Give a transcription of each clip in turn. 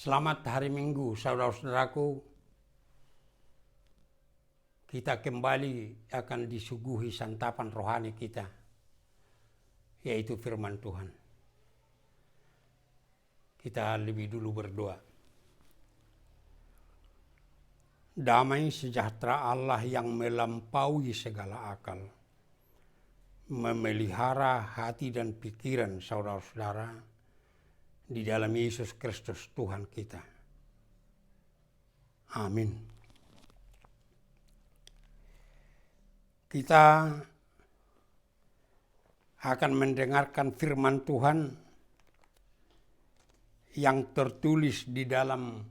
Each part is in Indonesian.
Selamat hari Minggu, saudara-saudaraku. Kita kembali akan disuguhi santapan rohani kita, yaitu firman Tuhan. Kita lebih dulu berdoa. Damai sejahtera Allah yang melampaui segala akal, memelihara hati dan pikiran saudara-saudara di dalam Yesus Kristus Tuhan kita. Amin. Kita akan mendengarkan firman Tuhan yang tertulis di dalam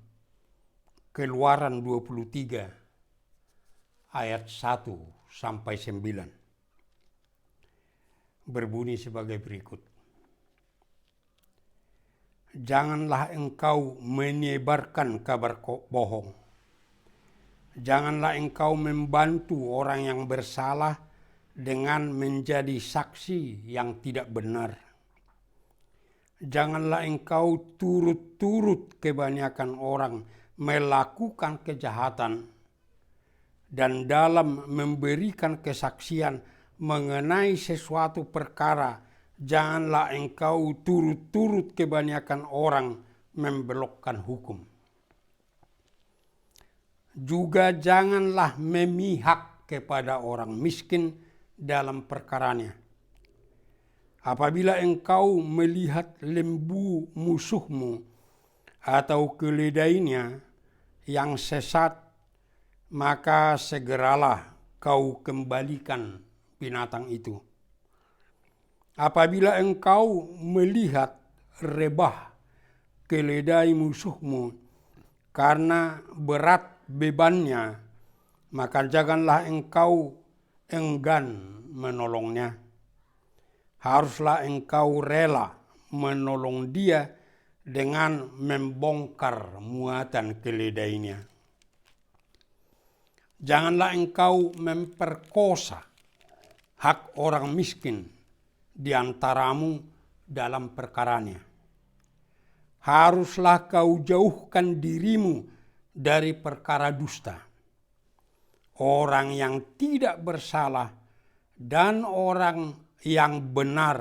Keluaran 23 ayat 1 sampai 9. Berbunyi sebagai berikut. Janganlah engkau menyebarkan kabar bohong. Janganlah engkau membantu orang yang bersalah dengan menjadi saksi yang tidak benar. Janganlah engkau turut-turut kebanyakan orang melakukan kejahatan, dan dalam memberikan kesaksian mengenai sesuatu perkara, janganlah engkau turut-turut kebanyakan orang membelokkan hukum. Juga janganlah memihak kepada orang miskin dalam perkaranya. Apabila engkau melihat lembu musuhmu atau keledainya yang sesat, maka segeralah kau kembalikan binatang itu. Apabila engkau melihat rebah keledai musuhmu karena berat bebannya, maka janganlah engkau enggan menolongnya. Haruslah engkau rela menolong dia dengan membongkar muatan keledainya. Janganlah engkau memperkosa hak orang miskin di antaramu dalam perkaranya. Haruslah kau jauhkan dirimu dari perkara dusta. Orang yang tidak bersalah dan orang yang benar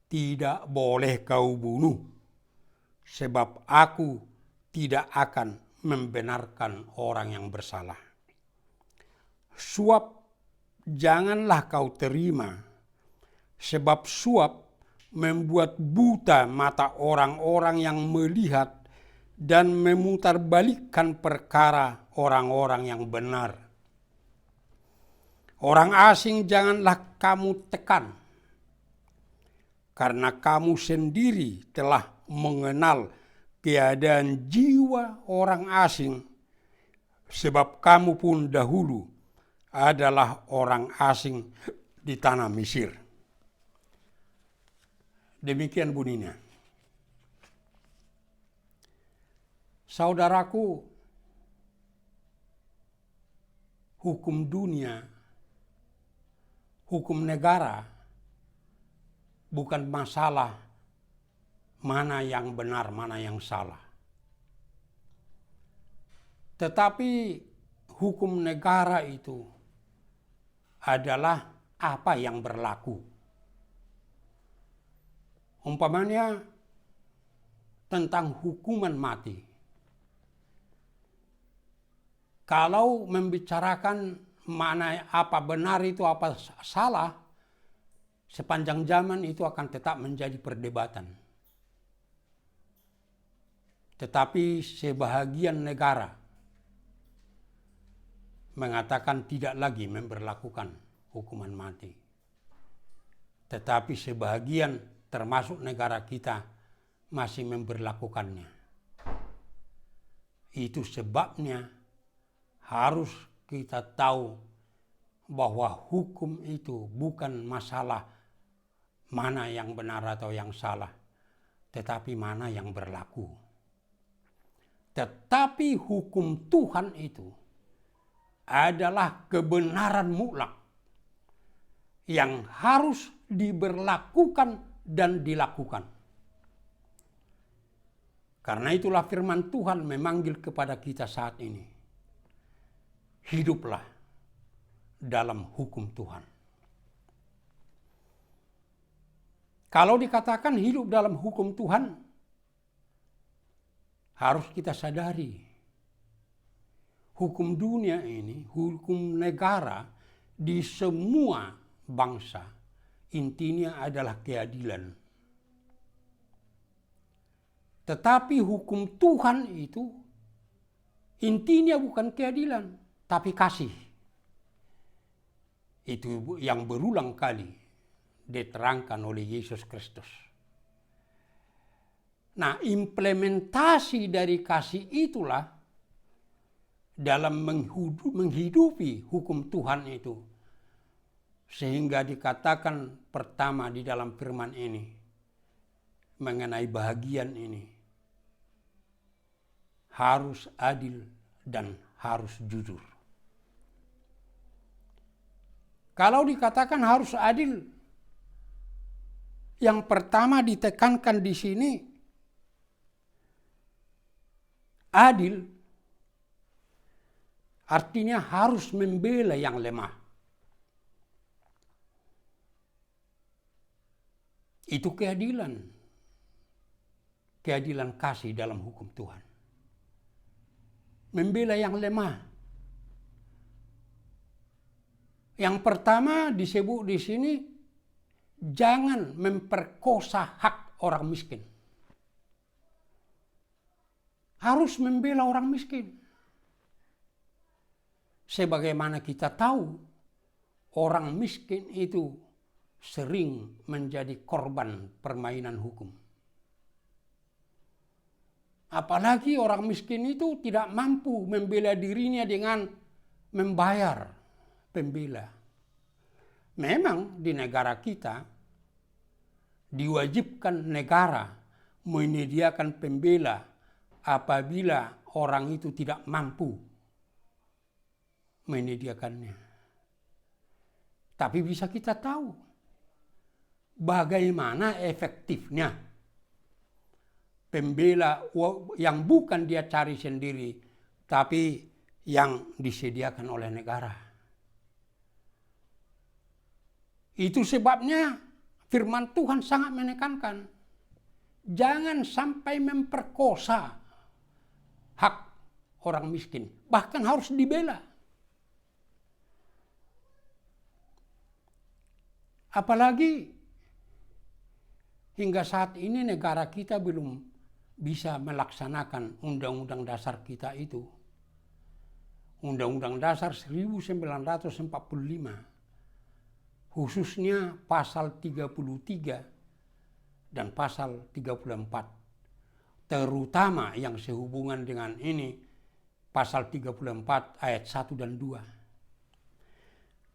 tidak boleh kau bunuh, sebab aku tidak akan membenarkan orang yang bersalah. Suap janganlah kau terima, sebab suap membuat buta mata orang-orang yang melihat dan memutarbalikkan perkara orang-orang yang benar. Orang asing janganlah kamu tekan, karena kamu sendiri telah mengenal keadaan jiwa orang asing, sebab kamu pun dahulu adalah orang asing di tanah Mesir. Demikian bunyinya. Saudaraku, hukum dunia, hukum negara bukan masalah mana yang benar, mana yang salah. Tetapi hukum negara itu adalah apa yang berlaku. Umpamanya tentang hukuman mati. Kalau membicarakan mana apa benar itu apa salah, sepanjang zaman itu akan tetap menjadi perdebatan. Tetapi sebahagian negara mengatakan tidak lagi memberlakukan hukuman mati. Tetapi sebahagian termasuk negara kita masih memberlakukannya. Itu sebabnya harus kita tahu bahwa hukum itu bukan masalah mana yang benar atau yang salah, tetapi mana yang berlaku. Tetapi hukum Tuhan itu adalah kebenaran mutlak yang harus diberlakukan dan dilakukan. Karena itulah firman Tuhan memanggil kepada kita saat ini. Hiduplah dalam hukum Tuhan. Kalau dikatakan hidup dalam hukum Tuhan, harus kita sadari hukum dunia ini, hukum negara di semua bangsa, intinya adalah keadilan. Tetapi hukum Tuhan itu intinya bukan keadilan, tapi kasih. Itu yang berulang kali diterangkan oleh Yesus Kristus. Nah, implementasi dari kasih itulah dalam menghidupi hukum Tuhan itu. Sehingga dikatakan pertama di dalam firman ini, mengenai bahagian ini, harus adil dan harus jujur. Kalau dikatakan harus adil, yang pertama ditekankan di sini, adil artinya harus membela yang lemah. Itu keadilan. Keadilan kasih dalam hukum Tuhan. Membela yang lemah. Yang pertama disebut di sini, jangan memperkosa hak orang miskin. Harus membela orang miskin. Sebagaimana kita tahu, orang miskin itu sering menjadi korban permainan hukum. Apalagi orang miskin itu tidak mampu membela dirinya dengan membayar pembela. Memang di negara kita diwajibkan negara menyediakan pembela apabila orang itu tidak mampu menyediakannya. Tapi bisa kita tahu bagaimana efektifnya pembela yang bukan dia cari sendiri, tapi yang disediakan oleh negara. Itu sebabnya firman Tuhan sangat menekankan, jangan sampai memperkosa hak orang miskin, bahkan harus dibela. Apalagi hingga saat ini negara kita belum bisa melaksanakan undang-undang dasar kita itu. Undang-undang dasar 1945, khususnya pasal 33 dan pasal 34. Terutama yang sehubungan dengan ini, pasal 34 ayat 1 dan 2.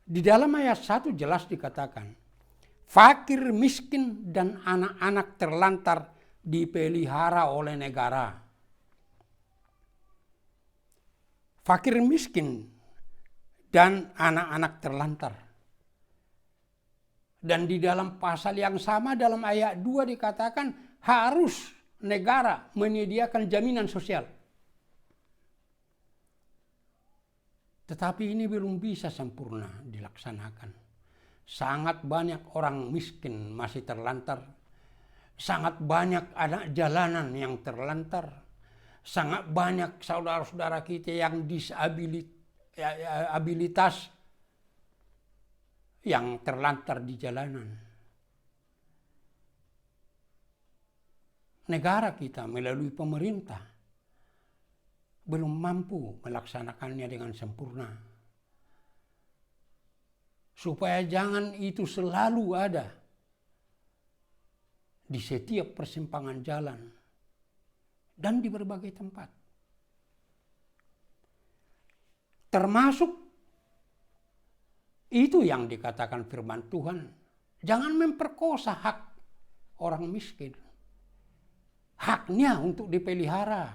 Di dalam ayat 1 jelas dikatakan, fakir, miskin, dan anak-anak terlantar dipelihara oleh negara. Fakir, miskin, dan anak-anak terlantar. Dan di dalam pasal yang sama dalam ayat 2 dikatakan harus negara menyediakan jaminan sosial. Tetapi ini belum bisa sempurna dilaksanakan. Sangat banyak orang miskin masih terlantar. Sangat banyak anak jalanan yang terlantar. Sangat banyak saudara-saudara kita yang disabilitas yang terlantar di jalanan. Negara kita melalui pemerintah belum mampu melaksanakannya dengan sempurna. Supaya jangan itu selalu ada di setiap persimpangan jalan dan di berbagai tempat. Termasuk itu yang dikatakan firman Tuhan, jangan memperkosa hak orang miskin. Haknya untuk dipelihara.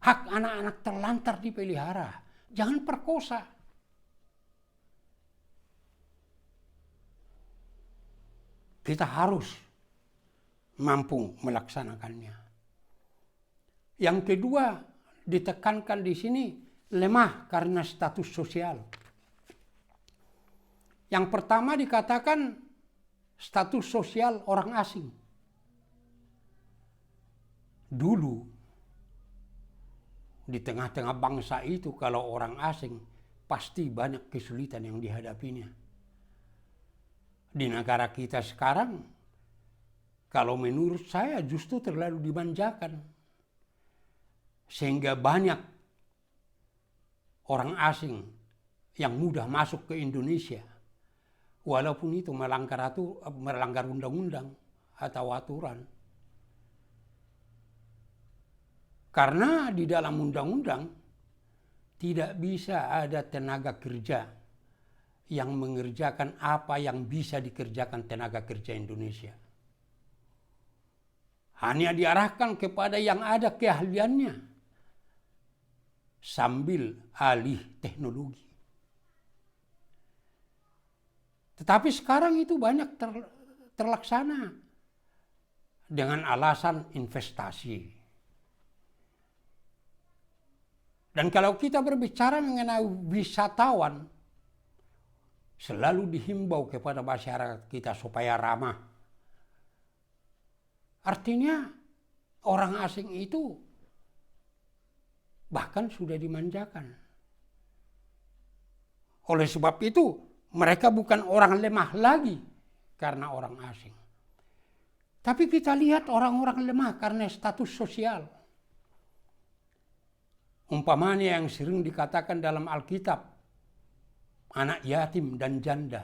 Hak anak-anak terlantar dipelihara. Jangan perkosa. Kita harus mampu melaksanakannya. Yang kedua, ditekankan di sini lemah karena status sosial. Yang pertama dikatakan status sosial orang asing. Dulu di tengah-tengah bangsa itu kalau orang asing pasti banyak kesulitan yang dihadapinya. Di negara kita sekarang, kalau menurut saya justru terlalu dimanjakan. Sehingga banyak orang asing yang mudah masuk ke Indonesia. Walaupun itu melanggar undang-undang atau aturan. Karena di dalam undang-undang tidak bisa ada tenaga kerja yang mengerjakan apa yang bisa dikerjakan tenaga kerja Indonesia. Hanya diarahkan kepada yang ada keahliannya sambil alih teknologi. Tetapi sekarang itu banyak terlaksana dengan alasan investasi. Dan kalau kita berbicara mengenai wisatawan, selalu dihimbau kepada masyarakat kita supaya ramah. Artinya orang asing itu bahkan sudah dimanjakan. Oleh sebab itu mereka bukan orang lemah lagi karena orang asing. Tapi kita lihat orang-orang lemah karena status sosial. Umpamanya yang sering dikatakan dalam Alkitab, anak yatim dan janda.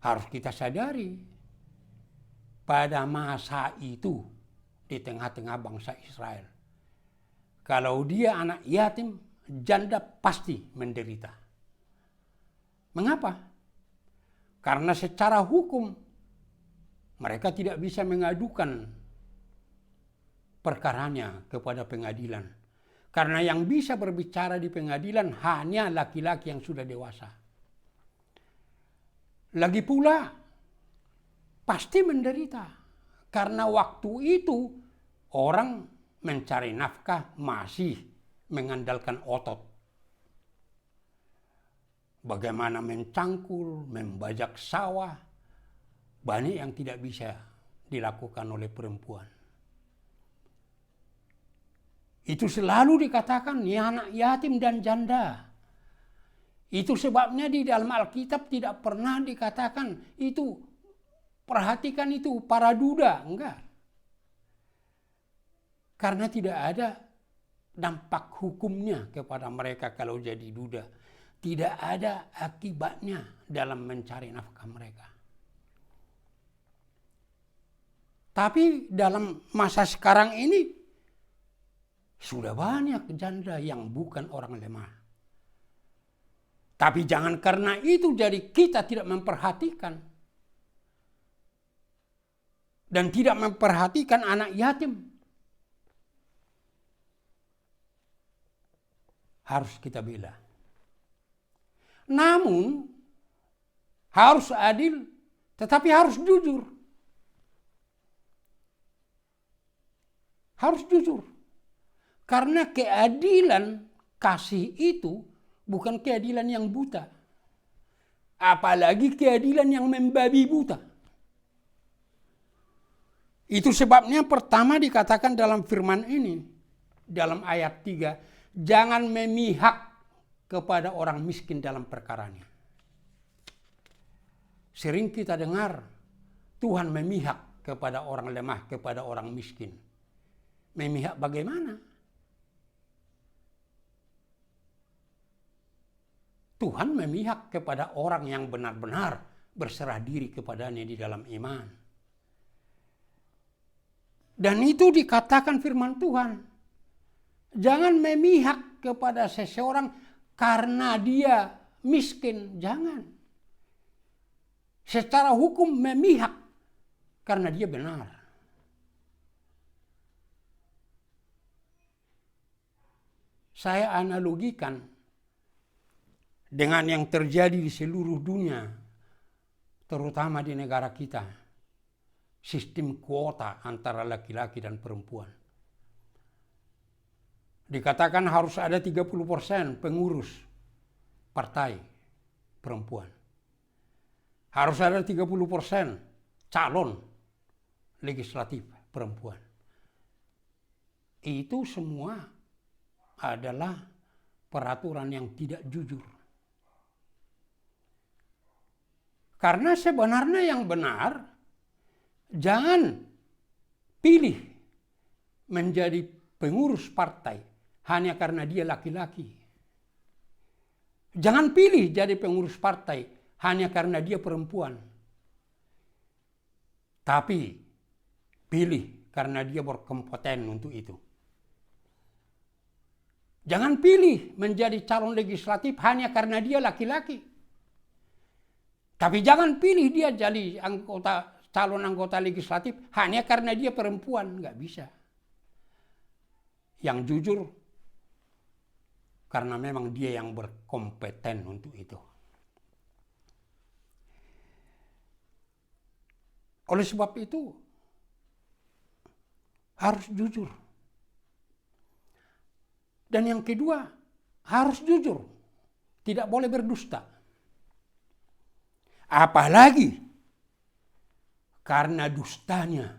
Harus kita sadari, pada masa itu di tengah-tengah bangsa Israel, kalau dia anak yatim, janda pasti menderita. Mengapa? Karena secara hukum mereka tidak bisa mengadukan perkaranya kepada pengadilan. Karena yang bisa berbicara di pengadilan hanya laki-laki yang sudah dewasa. Lagi pula pasti menderita. Karena waktu itu orang mencari nafkah masih mengandalkan otot. Bagaimana mencangkul, membajak sawah, banyak yang tidak bisa dilakukan oleh perempuan. Itu selalu dikatakan ya anak yatim dan janda. Itu sebabnya di dalam Alkitab tidak pernah dikatakan itu, perhatikan itu para duda, enggak. Karena tidak ada dampak hukumnya kepada mereka kalau jadi duda. Tidak ada akibatnya dalam mencari nafkah mereka. Tapi dalam masa sekarang ini sudah banyak janda yang bukan orang lemah. Tapi jangan karena itu jadi kita tidak memperhatikan. Dan tidak memperhatikan anak yatim. Harus kita bela. Namun harus adil, tetapi harus jujur. Harus jujur. Karena keadilan kasih itu bukan keadilan yang buta. Apalagi keadilan yang membabi buta. Itu sebabnya pertama dikatakan dalam firman ini, dalam ayat 3, jangan memihak kepada orang miskin dalam perkaranya. Sering kita dengar Tuhan memihak kepada orang lemah, kepada orang miskin. Memihak bagaimana? Tuhan memihak kepada orang yang benar-benar berserah diri kepadanya di dalam iman. Dan itu dikatakan firman Tuhan. Jangan memihak kepada seseorang karena dia miskin. Jangan. Secara hukum memihak karena dia benar. Saya analogikan dengan yang terjadi di seluruh dunia, terutama di negara kita. sistem kuota antara laki-laki dan perempuan. Dikatakan harus ada 30% pengurus partai perempuan. Harus ada 30% calon legislatif perempuan. Itu semua adalah peraturan yang tidak jujur. Karena sebenarnya yang benar, jangan pilih menjadi pengurus partai hanya karena dia laki-laki. Jangan pilih jadi pengurus partai hanya karena dia perempuan. Tapi pilih karena dia berkompeten untuk itu. Jangan pilih menjadi calon legislatif hanya karena dia laki-laki. Tapi jangan pilih dia jadi calon anggota legislatif hanya karena dia perempuan. Nggak bisa. Yang jujur, karena memang dia yang berkompeten untuk itu. Oleh sebab itu, harus jujur. Dan yang kedua, harus jujur. Tidak boleh berdusta. Apalagi karena dustanya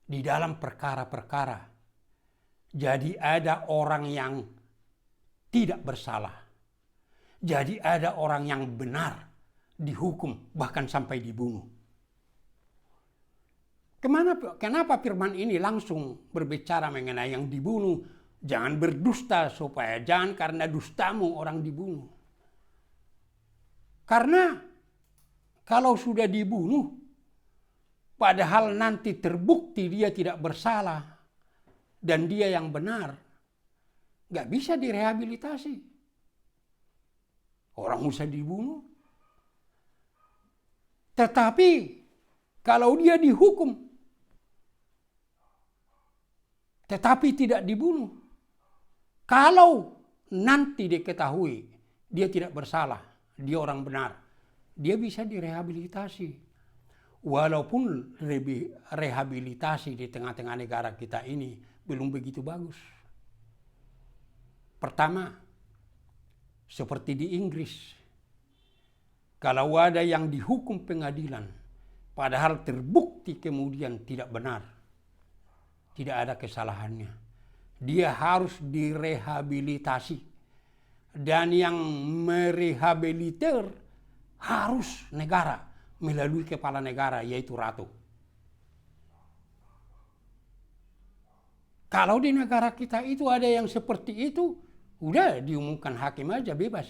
di dalam perkara-perkara. Jadi ada orang yang tidak bersalah. Jadi ada orang yang benar dihukum, bahkan sampai dibunuh. Kenapa firman ini langsung berbicara mengenai yang dibunuh? Jangan berdusta supaya jangan karena dustamu orang dibunuh. Karena kalau sudah dibunuh, padahal nanti terbukti dia tidak bersalah dan dia yang benar, nggak bisa direhabilitasi. Orang usah dibunuh. Tetapi kalau dia dihukum, tetapi tidak dibunuh, kalau nanti diketahui dia tidak bersalah, dia orang benar, dia bisa direhabilitasi. Walaupun rehabilitasi di tengah-tengah negara kita ini belum begitu bagus. Pertama, seperti di Inggris, kalau ada yang dihukum pengadilan, padahal terbukti kemudian tidak benar, tidak ada kesalahannya, dia harus direhabilitasi. Dan yang merehabilitir harus negara, melalui kepala negara, yaitu ratu. Kalau di negara kita itu ada yang seperti itu, udah diumumkan hakim aja bebas.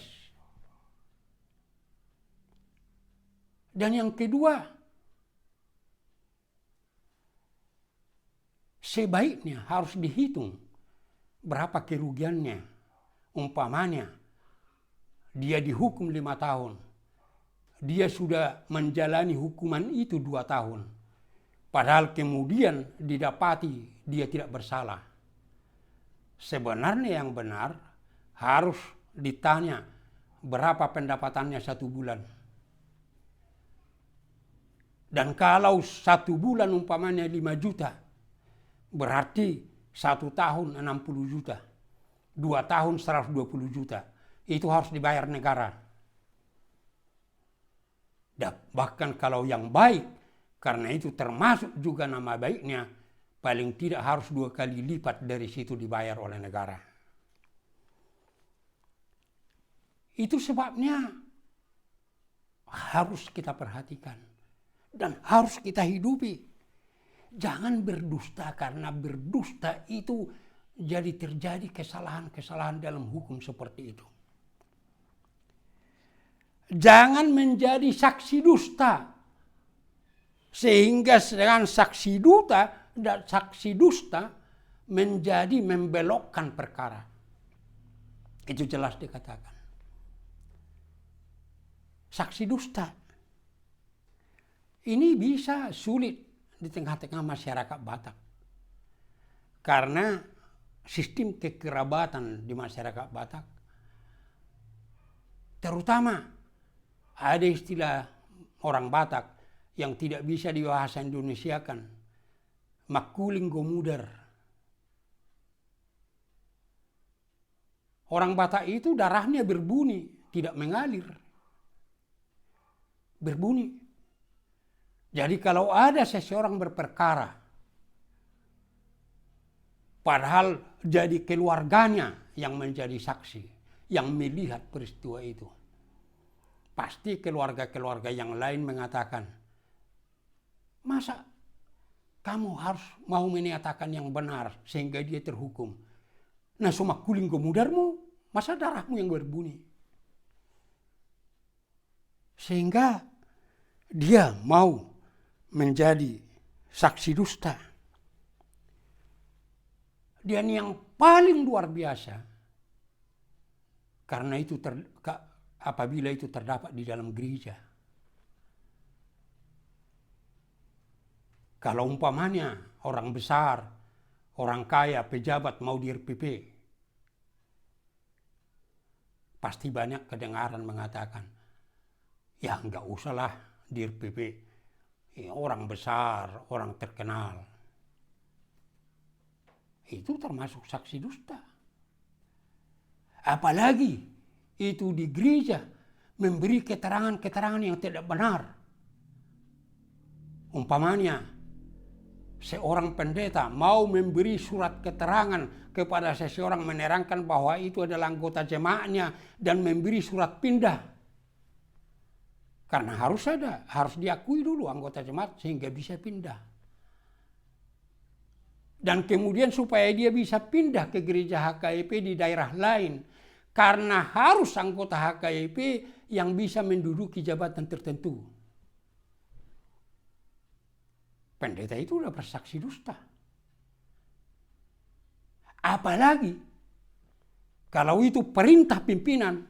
Dan yang kedua, sebaiknya harus dihitung berapa kerugiannya. Umpamanya, dia dihukum 5 tahun. Dia sudah menjalani hukuman itu 2 tahun. Padahal kemudian didapati dia tidak bersalah. Sebenarnya yang benar harus ditanya berapa pendapatannya 1 bulan. Dan kalau 1 bulan umpamanya 5 juta, berarti 1 tahun 60 juta. 2 tahun 120 juta. Itu harus dibayar negara. Bahkan kalau yang baik, karena itu termasuk juga nama baiknya, paling tidak harus 2 kali lipat dari situ dibayar oleh negara. Itu sebabnya harus kita perhatikan dan harus kita hidupi. Jangan berdusta, karena berdusta itu jadi terjadi kesalahan-kesalahan dalam hukum seperti itu. Jangan menjadi saksi dusta, sehingga dengan saksi dusta menjadi membelokkan perkara. Itu jelas dikatakan. Saksi dusta ini bisa sulit di tengah-tengah masyarakat Batak, karena sistem kekerabatan di masyarakat Batak, terutama ada istilah orang Batak yang tidak bisa dibahasa Indonesiakan. Makuling gomuder. Orang Batak itu darahnya berbunyi, tidak mengalir. Berbunyi. Jadi kalau ada seseorang berperkara, padahal jadi keluarganya yang menjadi saksi, yang melihat peristiwa itu, pasti keluarga-keluarga yang lain mengatakan, masa kamu harus mau menyatakan yang benar sehingga dia terhukum? Nah, sumakuling gomudarmu, masa darahmu yang berbunyi? Sehingga dia mau menjadi saksi dusta. Dan yang paling luar biasa, karena itu apabila itu terdapat di dalam gereja. Kalau umpamanya orang besar, orang kaya, pejabat mau di RPP, pasti banyak kedengaran mengatakan, ya enggak usahlah di RPP, ya, orang besar, orang terkenal. Itu termasuk saksi dusta. Apalagi itu di gereja memberi keterangan-keterangan yang tidak benar. Umpamanya seorang pendeta mau memberi surat keterangan kepada seseorang menerangkan bahwa itu adalah anggota jemaatnya dan memberi surat pindah. Karena harus diakui dulu anggota jemaat sehingga bisa pindah. Dan kemudian supaya dia bisa pindah ke gereja HKIP di daerah lain. Karena harus anggota HKIP yang bisa menduduki jabatan tertentu. Pendeta itu udah bersaksi dusta. Apalagi kalau itu perintah pimpinan.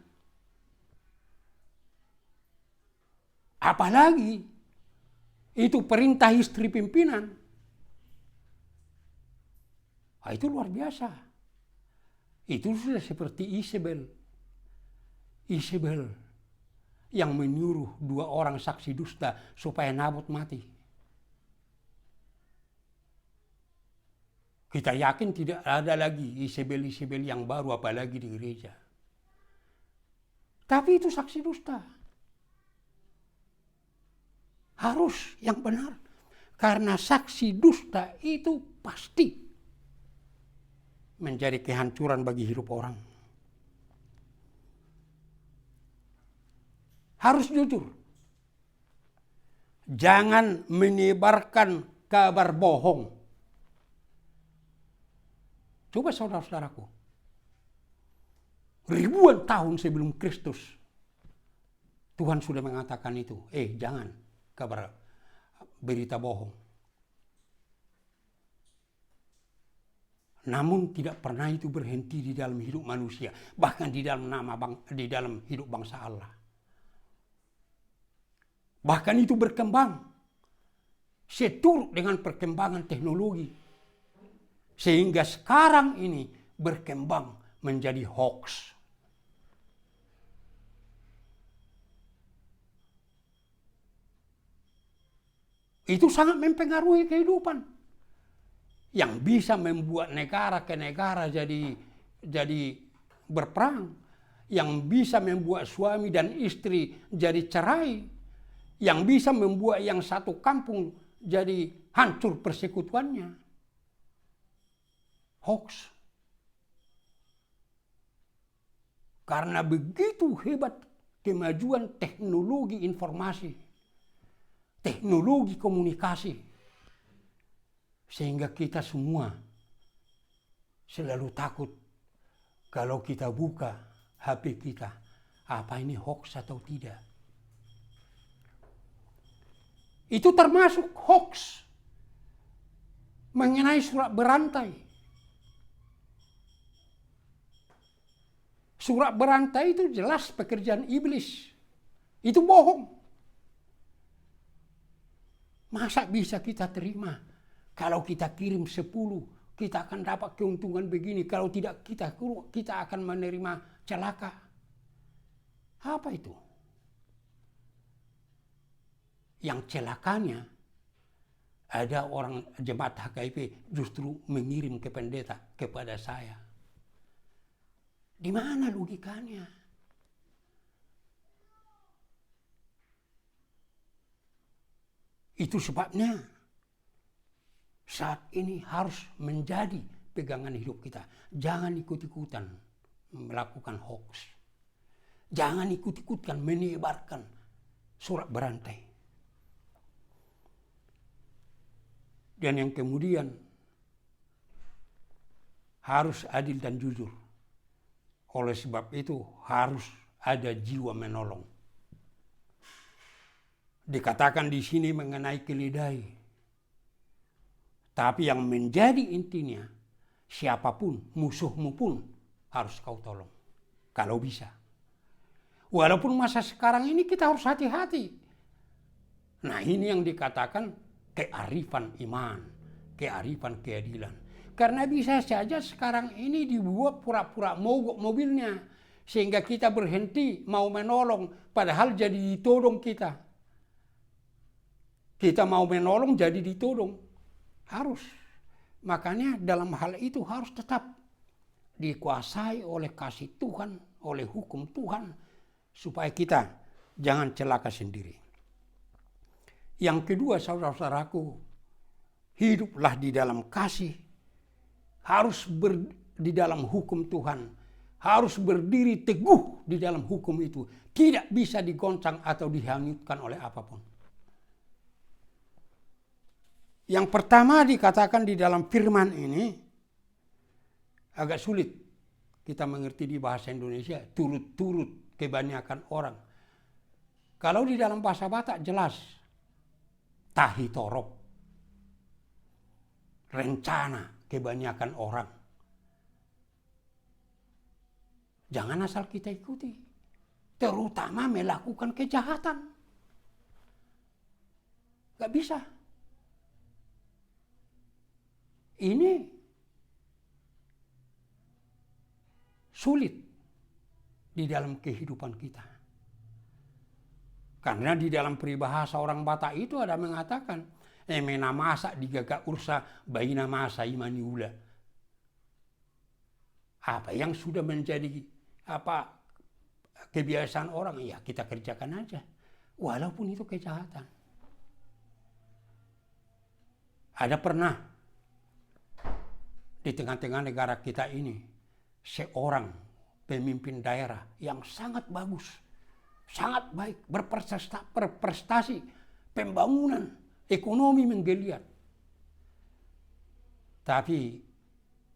Apalagi itu perintah istri pimpinan. Nah, itu luar biasa. Itu sudah seperti Isabel. Isabel yang menyuruh 2 orang saksi dusta supaya Nabot mati. Kita yakin tidak ada lagi Isabel-Isabel yang baru apalagi di gereja. Tapi itu saksi dusta. Harus yang benar. Karena saksi dusta itu pasti menjadi kehancuran bagi hidup orang. Harus jujur. Jangan menyebarkan kabar bohong. Coba saudara-saudaraku. Ribuan tahun sebelum Kristus, Tuhan sudah mengatakan itu. Jangan kabar berita bohong. Namun tidak pernah itu berhenti di dalam hidup manusia, bahkan di dalam di dalam hidup bangsa Allah. Bahkan itu berkembang seturut dengan perkembangan teknologi, sehingga sekarang ini berkembang menjadi hoax. Itu sangat mempengaruhi kehidupan. Yang bisa membuat negara ke negara jadi berperang, yang bisa membuat suami dan istri jadi cerai, yang bisa membuat yang satu kampung jadi hancur persekutuannya. Hoax. Karena begitu hebat kemajuan teknologi informasi, teknologi komunikasi, sehingga kita semua selalu takut kalau kita buka HP kita, apa ini hoax atau tidak. Itu termasuk hoax mengenai surat berantai. Surat berantai itu jelas pekerjaan iblis. Itu bohong. Masa bisa kita terima? Kalau kita kirim 10, kita akan dapat keuntungan begini. Kalau tidak kita akan menerima celaka. Apa itu? Yang celakanya, ada orang jemaat HKIP justru mengirim ke pendeta kepada saya. Di mana logikanya? Itu sebabnya saat ini harus menjadi pegangan hidup kita. Jangan ikut-ikutan melakukan hoax. Jangan ikut-ikutan menyebarkan surat berantai. Dan yang kemudian harus adil dan jujur. Oleh sebab itu harus ada jiwa menolong. Dikatakan di sini mengenai keledai. Tapi yang menjadi intinya, siapapun, musuhmu pun harus kau tolong. Kalau bisa. Walaupun masa sekarang ini kita harus hati-hati. Nah ini yang dikatakan kearifan iman, kearifan keadilan. Karena bisa saja sekarang ini dibuat pura-pura mogok mobilnya. Sehingga kita berhenti mau menolong, padahal jadi ditodong kita. Kita mau menolong jadi ditodong. Harus. Makanya dalam hal itu harus tetap dikuasai oleh kasih Tuhan, oleh hukum Tuhan. Supaya kita jangan celaka sendiri. Yang kedua, saudara-saudaraku, hiduplah di dalam kasih. Harus di dalam hukum Tuhan. Harus berdiri teguh di dalam hukum itu. Tidak bisa digoncang atau dihanyutkan oleh apapun. Yang pertama dikatakan di dalam firman ini, agak sulit kita mengerti di bahasa Indonesia, turut-turut kebanyakan orang. Kalau di dalam bahasa Batak jelas, tahi torop, rencana kebanyakan orang. Jangan asal kita ikuti, terutama melakukan kejahatan. Gak bisa. Ini sulit di dalam kehidupan kita. Karena di dalam peribahasa orang Batak itu ada mengatakan, emena masa digagak ursa baina masa imaniula. Apa yang sudah menjadi kebiasaan orang, ya kita kerjakan aja. Walaupun itu kejahatan. Ada pernah di tengah-tengah negara kita ini, seorang pemimpin daerah yang sangat bagus, sangat baik, berprestasi, pembangunan, ekonomi menggeliat. Tapi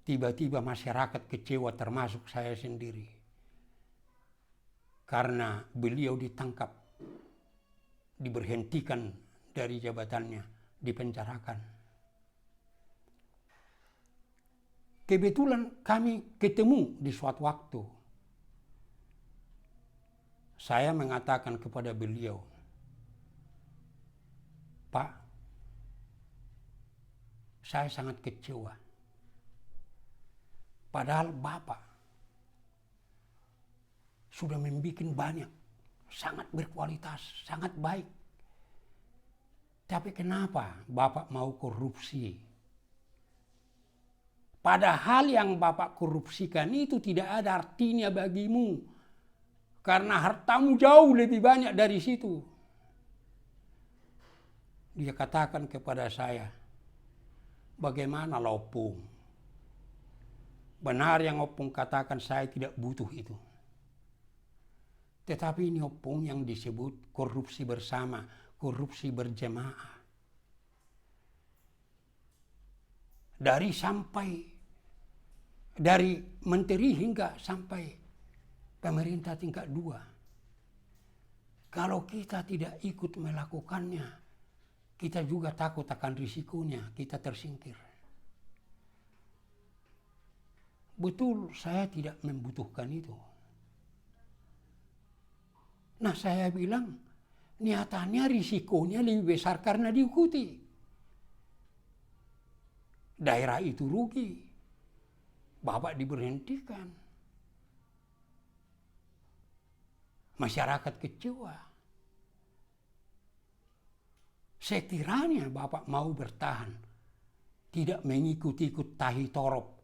tiba-tiba masyarakat kecewa termasuk saya sendiri. Karena beliau ditangkap, diberhentikan dari jabatannya, dipenjarakan. Kebetulan kami ketemu di suatu waktu. Saya mengatakan kepada beliau, Pak, saya sangat kecewa. Padahal Bapak sudah membuat banyak, sangat berkualitas, sangat baik. Tapi kenapa Bapak mau korupsi? Padahal yang Bapak korupsikan itu tidak ada artinya bagimu. Karena hartamu jauh lebih banyak dari situ. Dia katakan kepada saya, bagaimana Opung? Benar yang Opung katakan, saya tidak butuh itu. Tetapi ini Opung yang disebut korupsi bersama, korupsi berjemaah. Dari menteri hingga sampai pemerintah tingkat 2. Kalau kita tidak ikut melakukannya, kita juga takut akan risikonya, kita tersingkir. Betul, saya tidak membutuhkan itu. Nah, saya bilang, niatannya risikonya lebih besar karena diikuti. Daerah itu rugi. Bapak diberhentikan. Masyarakat kecewa. sekiranya Bapak mau bertahan, tidak mengikut-ikut tahi torop,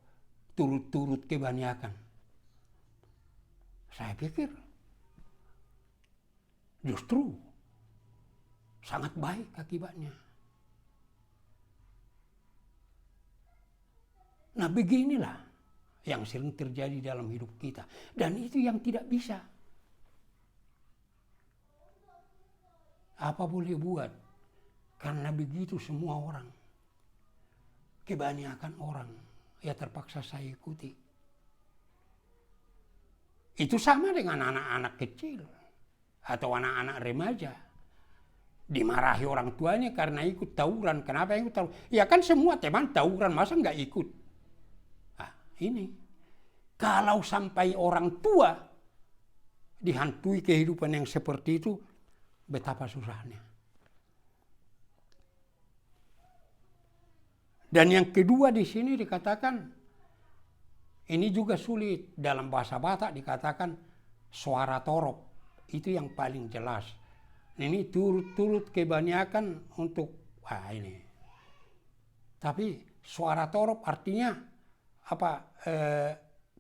turut-turut kebanyakan, saya pikir justru sangat baik akibatnya. Nah, beginilah yang sering terjadi dalam hidup kita. Dan itu yang tidak bisa. Apa boleh buat? Karena begitu semua orang. Kebanyakan orang, ya terpaksa saya ikuti. Itu sama dengan anak-anak kecil. Atau anak-anak remaja. Dimarahi orang tuanya karena ikut tawuran. Kenapa ikut tawuran? Ya kan semua teman tawuran, masa nggak ikut? Ini kalau sampai orang tua dihantui kehidupan yang seperti itu, betapa susahnya. Dan yang kedua di sini dikatakan, ini juga sulit dalam bahasa Batak dikatakan suara torop, itu yang paling jelas. Ini turut-turut kebanyakan untuk ini. Tapi suara torop artinya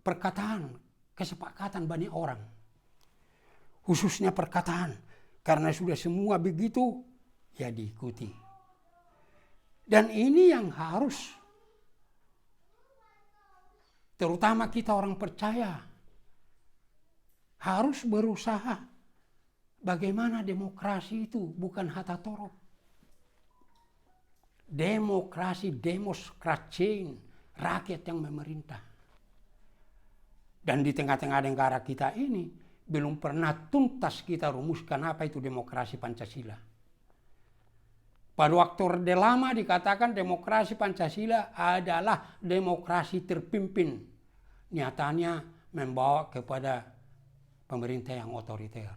perkataan, kesepakatan banyak orang. Khususnya perkataan. Karena sudah semua begitu, ya diikuti. Dan ini yang harus, terutama kita orang percaya, harus berusaha bagaimana demokrasi itu bukan hata torop. Demokrasi, demos kracein, rakyat yang memerintah. Dan di tengah-tengah negara kita ini belum pernah tuntas kita rumuskan apa itu demokrasi Pancasila. Pada waktu Orde Lama dikatakan demokrasi Pancasila adalah demokrasi terpimpin. Nyatanya membawa kepada pemerintah yang otoriter.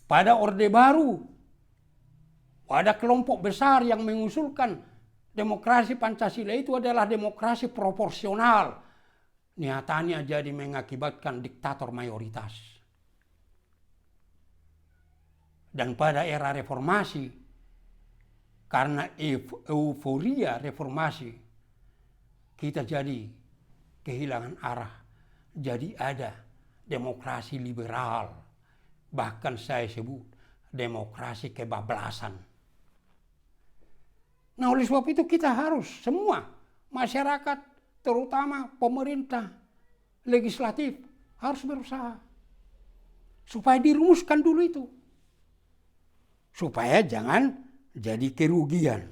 Pada Orde Baru ada kelompok besar yang mengusulkan demokrasi Pancasila itu adalah demokrasi proporsional. Nyatanya jadi mengakibatkan diktator mayoritas. Dan pada era reformasi, karena euforia reformasi, kita jadi kehilangan arah. Jadi ada demokrasi liberal. Bahkan saya sebut demokrasi kebablasan. Nah, oleh sebab itu kita harus semua masyarakat, terutama pemerintah, legislatif, harus berusaha supaya dirumuskan dulu itu. Supaya jangan jadi kerugian.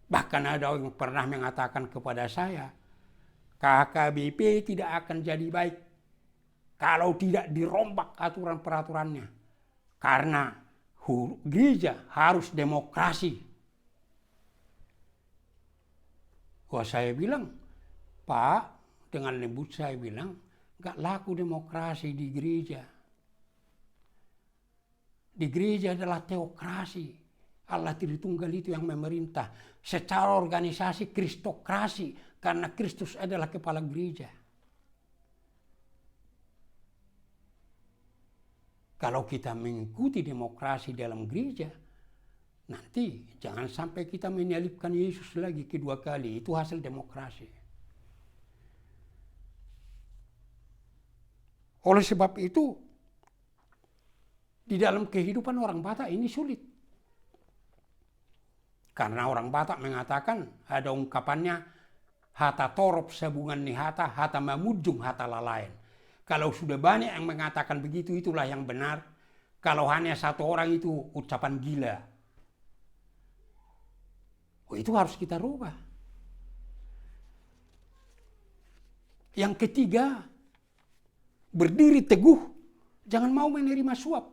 Bahkan ada yang pernah mengatakan kepada saya, KKBP tidak akan jadi baik kalau tidak dirombak aturan-peraturannya. Karena gereja harus demokrasi. Wah, saya bilang, Pak, dengan lembut saya bilang, gak laku demokrasi di gereja. Di gereja adalah teokrasi. Allah Tritunggal itu yang memerintah. Secara organisasi kristokrasi, karena Kristus adalah kepala gereja. Kalau kita mengikuti demokrasi dalam gereja, nanti jangan sampai kita menyalibkan Yesus lagi kedua kali. Itu hasil demokrasi. Oleh sebab itu, di dalam kehidupan orang Batak ini sulit. Karena orang Batak mengatakan, ada ungkapannya, hata torop sabungan ni hata mamujung hata lalain. Kalau sudah banyak yang mengatakan begitu, itulah yang benar. Kalau hanya satu orang itu ucapan gila. Oh, itu harus kita rubah. Yang ketiga, berdiri teguh, jangan mau menerima suap.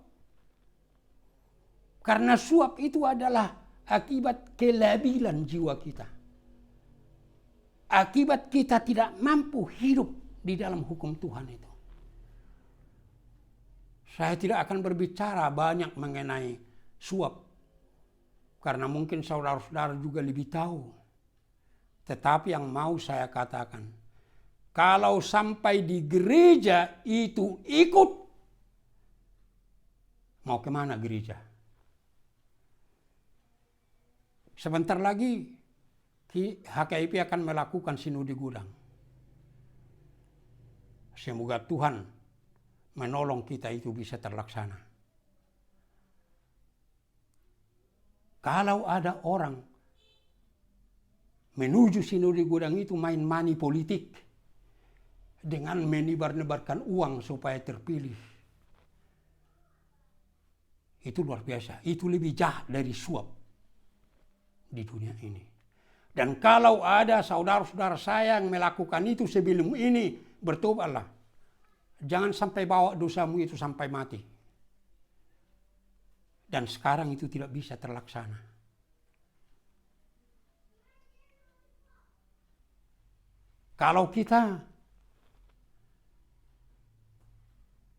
Karena suap itu adalah akibat kelabilan jiwa kita. Akibat kita tidak mampu hidup di dalam hukum Tuhan itu. Saya tidak akan berbicara banyak mengenai suap. Karena mungkin saudara-saudara juga lebih tahu. Tetapi yang mau saya katakan, kalau sampai di gereja itu ikut, mau kemana gereja? sebentar lagi HKIP akan melakukan sinode gudang. Semoga Tuhan menolong kita itu bisa terlaksana. Kalau ada orang menuju sinode gudang itu main money politik dengan menebar-nebarkan uang supaya terpilih, itu luar biasa. Itu lebih jahat dari suap di dunia ini. Dan kalau ada saudara-saudara saya yang melakukan itu sebelum ini, bertobatlah. Jangan sampai bawa dosamu itu sampai mati. Dan sekarang itu tidak bisa terlaksana. Kalau kita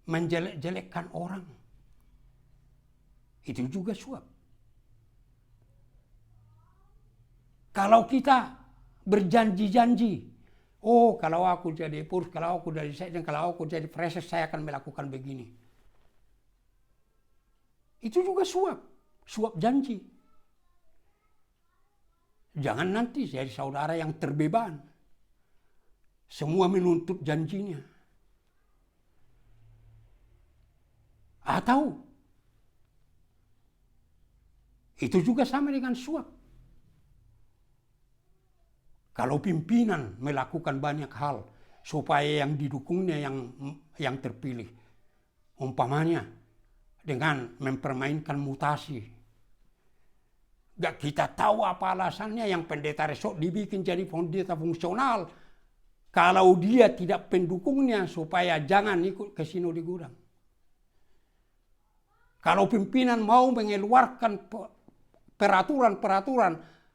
menjelek-jelekkan orang, itu juga suap. Kalau kita berjanji-janji, oh kalau aku jadi purs, kalau aku jadi sekjen, kalau aku jadi presiden, saya akan melakukan begini. Itu juga suap, suap janji. Jangan nanti jadi saudara yang terbeban. Semua menuntut janjinya. Atau itu juga sama dengan suap. Kalau pimpinan melakukan banyak hal supaya yang didukungnya yang terpilih, umpamanya dengan mempermainkan mutasi, gak kita tahu apa alasannya, yang pendeta resort dibikin jadi pendeta fungsional kalau dia tidak pendukungnya supaya jangan ikut ke sinode gudang. Kalau pimpinan mau mengeluarkan peraturan-peraturan,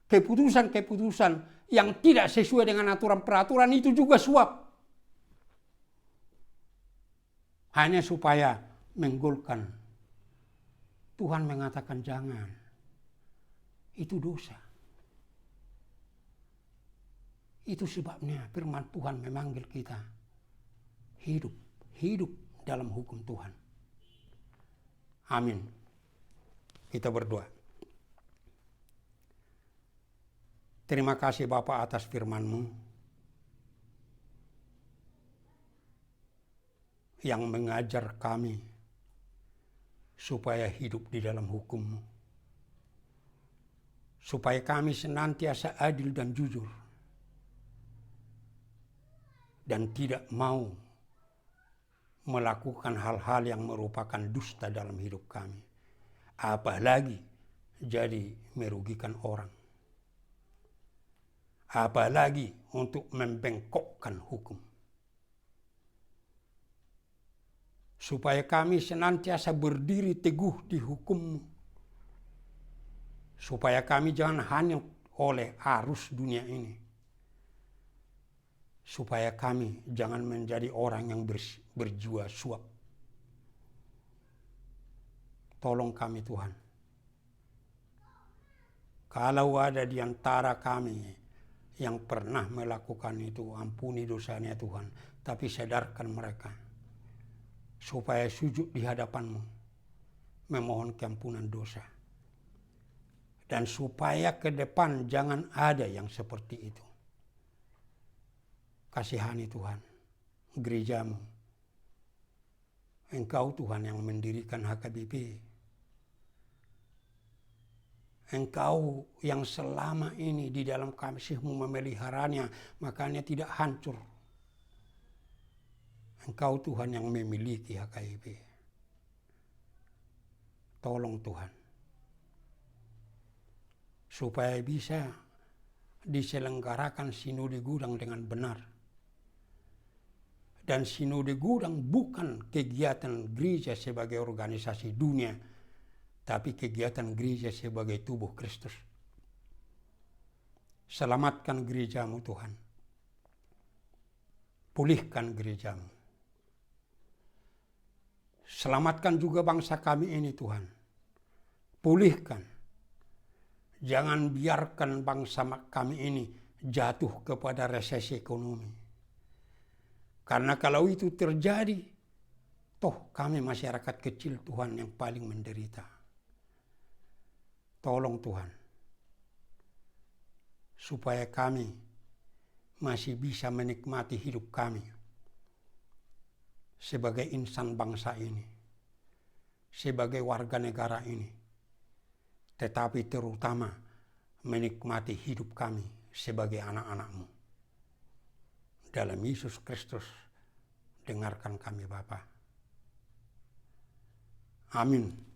keputusan-keputusan yang tidak sesuai dengan aturan-peraturan, itu juga suap. Hanya supaya menggolkan. Tuhan mengatakan jangan. Itu dosa. Itu sebabnya firman Tuhan memanggil kita hidup dalam hukum Tuhan. Amin. Kita berdoa. Terima kasih Bapa atas firman-Mu yang mengajar kami supaya hidup di dalam hukum-Mu. Supaya kami senantiasa adil dan jujur. Dan tidak mau melakukan hal-hal yang merupakan dusta dalam hidup kami. Apalagi jadi merugikan orang. Apalagi untuk membengkokkan hukum. Supaya kami senantiasa berdiri teguh di hukum-Mu. Supaya kami jangan hanyut oleh arus dunia ini. Supaya kami jangan menjadi orang yang berjiwa suap. Tolong kami Tuhan. Kalau ada di antara kami yang pernah melakukan itu, ampuni dosanya Tuhan. Tapi sadarkan mereka supaya sujud di hadapan-Mu, memohon keampunan dosa. Dan supaya ke depan jangan ada yang seperti itu. Kasihani Tuhan, gereja-Mu. Engkau Tuhan yang mendirikan HKBP. Engkau yang selama ini di dalam kasih-Mu memeliharanya, makanya tidak hancur. Engkau Tuhan yang memiliki HKIP. Tolong Tuhan. Supaya bisa diselenggarakan sinode gudang dengan benar. Dan sinode gudang bukan kegiatan gereja sebagai organisasi dunia, tapi kegiatan gereja sebagai tubuh Kristus. Selamatkan gereja-Mu Tuhan. Pulihkan gereja-Mu. Selamatkan juga bangsa kami ini Tuhan. Pulihkan. Jangan biarkan bangsa kami ini jatuh kepada resesi ekonomi. Karena kalau itu terjadi, toh kami masyarakat kecil, Tuhan, yang paling menderita. Tolong Tuhan. supaya kami masih bisa menikmati hidup kami sebagai insan bangsa ini, sebagai warga negara ini, tetapi terutama menikmati hidup kami sebagai anak-anak-Mu. Dalam Yesus Kristus, dengarkan kami Bapa. Amin.